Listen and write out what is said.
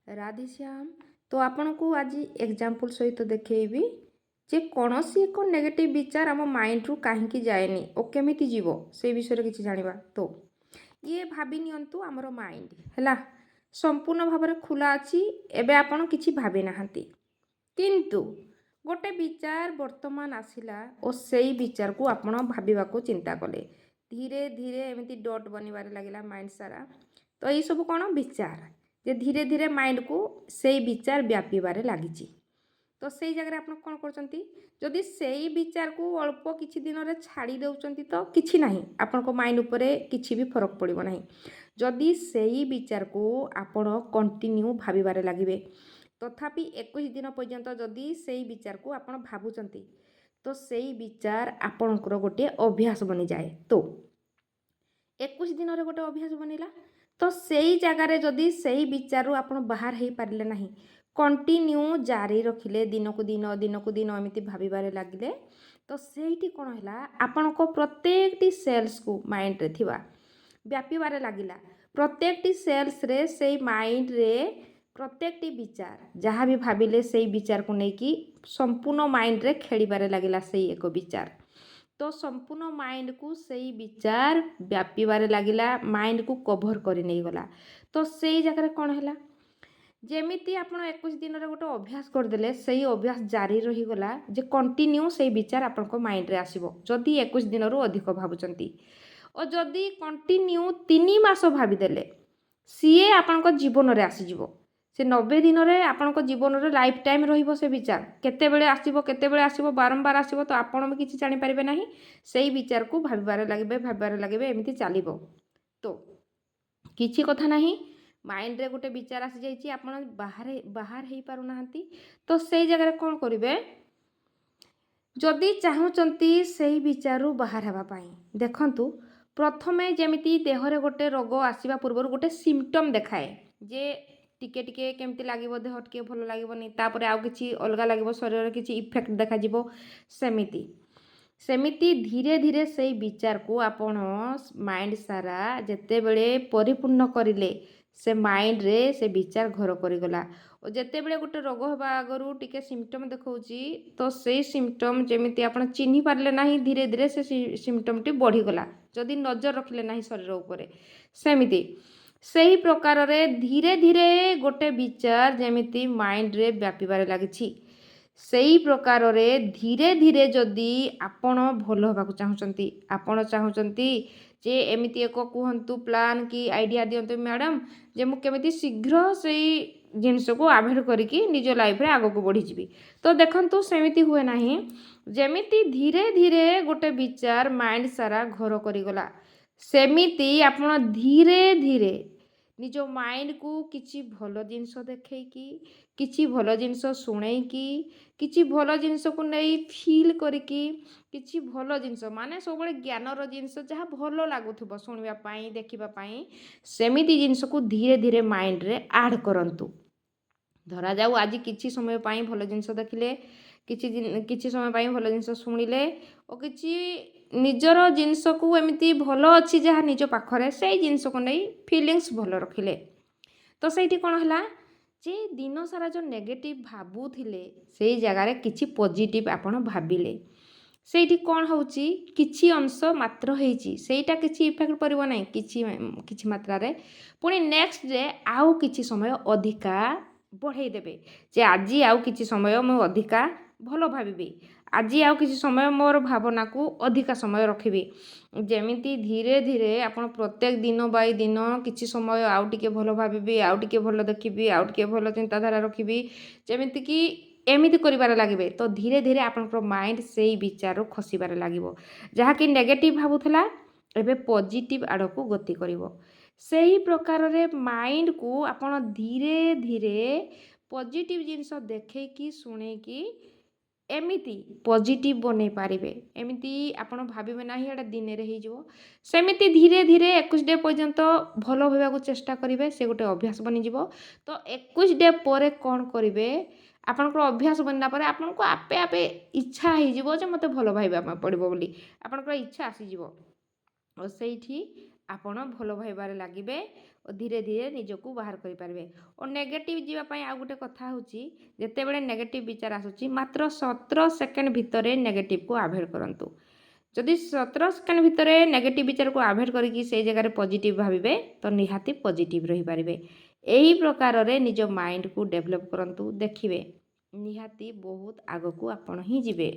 राधेश्याम तो आपण को आज एग्जाम्पल सहित देखी जे कौन सी एक नेगेटिव विचार आम माइंड रु कहीं जाएनि और केमिति जीव से विषय किसी जाना तो ये भाभी नियंतु आमर माइंड है संपूर्ण भाव में खुला अच्छी एवं आपण कि भावी ना किंतु गोटे विचार वर्तमान आसला और से विचार को आपण भाविबा को चिंता कले धीरे धीरे एमती डट बनबार लगे माइंड सारा तो ये सब कौन विचार जे धीरे धीरे माइंड को से विचार व्यापार लगी तो से जगह आप कौन करदी से विचार को अल्प किसी दिन में छाड़ी दौरान तो किसी ना आपण माइंड उपरे किसी भी फरक पड़ो ना जदि से विचार को आपण कंटिन्यू भाविबार लगे तथापि 21 दिन पर्यंत जदि से विचार को आपण भावुंट तो से विचार आपणकर गोटे अभ्यास बनी जाए तो 21 दिन में गोटे अभ्यास बनला तो से जगार जदि से विचार आप बाहर हो पारे ना कंटिन्यू जारी रखिले दिन को दिन एमती भावार लगे तो से कौन है आपण को प्रत्येक सेल्स को माइंड रे थिबा व्यापार लगिला प्रत्येक सेल्स रे से माइंड रे प्रत्येक विचार जहाँ भी भाविले से विचार को लेकिन संपूर्ण माइंड रे खेलिबार लगिला से एक विचार तो संपूर्ण माइंड को सही विचार व्यापार लगिला माइंड को कभर कर नहीं गला तो से जगह कौन है जमीती आप 21 दिन रे गोटे अभ्यास करदे से अभ्यास जारी रहीगला जे कंटिन्यू से विचार आपण माइंड रे आसीबो जदि 21 दिन रु अधिक भावुंट और जदि कंटिन्यू 3 मास भाविदेले सीए आपण जीवन रे आसीजिवो से 90 दिन में आपण जीवन रे लाइफ टाइम रहिबो से विचार केतेबेले आसीबो केतेबेले आसीबो बारंबार आसीबो तो आपण भी किसी जानि पारिबे नाही सेही विचार को भाबिबार लागिबे एमती चलिबो तो किछि कथा नाही माइंड रे गोटे विचार आसी जाइछि आपण बाहर हेई पारु नाहंती तो सेही जगह कोन करिवे जदि चाहुचंती सेही विचारु बाहर हेबा पई देखंतु प्रथमे जेमिति देहरे गोटे रोग आसीबा पूर्व गोटे सिम्पटम देखाए जे टिके टिके केमती लागिबो देह टिके भल लागिबोनी तापरे आउ किछि अलगा लागिबो शरीर किछि इफेक्ट देखा जिवो सेमिति धीरे धीरे से विचार को आपण माइंड सारा जेते बेले परिपूर्ण करिले से माइंड रे से विचार घर करिगला और जेते बेले गोटे रोग होबा आगरु टिके सिम्पटम देखौची तो से सिम्पटम जेमिति आपण चिन्हि पारले नाही धीरे धीरे से सिम्पटम टी बढ़ी गला जदि नजर रखिले नाही शरीर उपरे सेमिति सही प्रकार रे धीरे धीरे गोटे विचार जेमिति माइंड रे व्यापिबार लागिछि सही प्रकार रे धीरे धीरे जदि आपण भल होबाकु चाहुचंती आपण चाहुचंती जे एमिति एक कहंतु प्लान की आइडिया दियंतु मैडम जे मु केमिति शीघ्र सही जिनस को अवॉइड करिकि निज लाइफ रे आगो को बढ़ी जिवि तो देखंतु सेमिति हुए नाही जेमिति धीरे धीरे गोटे विचार माइंड सारा घर करिगला सेमिति आपण धीरे धीरे निज माइंड को किछि भल जिनस देखैकी किछि भल जिनस शुणैकी किछि भल जिनस को नहीं फील करिकी किछि भल जिनस माने सबले ज्ञानर जिनस जहाँ भल लागुथबो शुणिबा पई देखिबा पई सेमिति जिनस को धीरे धीरे माइंड रे ऐड करंतु धरा जाऊ आज किछि समय पई भल जिनस देखिले किछि समय पई भल जिनस शुणिले और किछि निजर जिनस को एमती भल अच्छी जहाँ निज पाखरे से जिनस को नहीं फिलिंग्स भल रखिले तो सेठी कौन है जे दिन सारा जो नेगेटिव भावुथिले से जगार किछि पॉजिटिव आपण भाबिले सेठी कौन होउची किछि अंश मात्र हेची सेटा किछि इफेक्ट परिबो नै किछि मात्रा रे पुनी नेक्स्ट डे आउ किछि समय अधिका बढ़ाई देबे जे आजी आउ किछि समय मु अधिका भल भाबिबी आज आउ किसी समय मोर भावना को अधिका समय रखिबी जेमिति धीरे धीरे आपण प्रत्येक दिन बाय दिन किसी समय आउ टिके भल भाबिबी आउ टिके भल देखिबी आउ टिके भल चिंताधारा रखिबी जेमिति कि एमिति करिबार लागिबे तो धीरे धीरे आपनकर माइंड सेही विचार खसिबार लागिबो जहा कि नेगेटिव भाबुथला एबे पॉजिटिव आड़ को गति करिवो सेही प्रकार रे माइंड को आपण धीरे धीरे पॉजिटिव जिंस देखैकी सुनैकी एमिति पॉजिटिव बनै पारिबे एमिति आपण भाबिबे नाही एटा दिन रे हे जिवो सेमिति धीरे धीरे 21 डे पर्यंत भल होबा को चेष्टा करिवे से गोटे अभ्यास बनि जिवो तो 21 डे परे कोन करिवे आपनकर अभ्यास बनना परे आपनको आपे आपे इच्छा हे जिवो जे मते भल भाइबा पड़िबो बोली आपनकर इच्छा आसी जिवो और सेठी ଆପଣ ଭଲ ଭାବିବାରେ ଲାଗିବେ ଓ ଧୀରେ ଧୀରେ ନିଜକୁ ବାହାର କରିପାରିବେ। ଓ ନେଗେଟିଭ୍ ଯିବା ପାଇଁ ଆଉ ଗୋଟେ କଥା ହେଉଛି, ଯେତେବେଳେ ନେଗେଟିଭ୍ ବିଚାର ଆସୁଛି ମାତ୍ର 17 ସେକେଣ୍ଡ ଭିତରେ ନେଗେଟିଭ୍କୁ ଆଭଏଡ଼୍ କରନ୍ତୁ। ଯଦି 17 ସେକେଣ୍ଡ ଭିତରେ ନେଗେଟିଭ୍ ବିଚାରକୁ ଆଭଏଡ଼୍ କରିକି ସେଇ ଜାଗାରେ ପଜିଟିଭ୍ ଭାବିବେ ତ ନିହାତି ପଜିଟିଭ୍ ରହିପାରିବେ। ଏହି ପ୍ରକାରରେ ନିଜ ମାଇଣ୍ଡକୁ ଡେଭଲପ୍ କରନ୍ତୁ, ଦେଖିବେ ନିହାତି ବହୁତ ଆଗକୁ ଆପଣ ହିଁ ଯିବେ।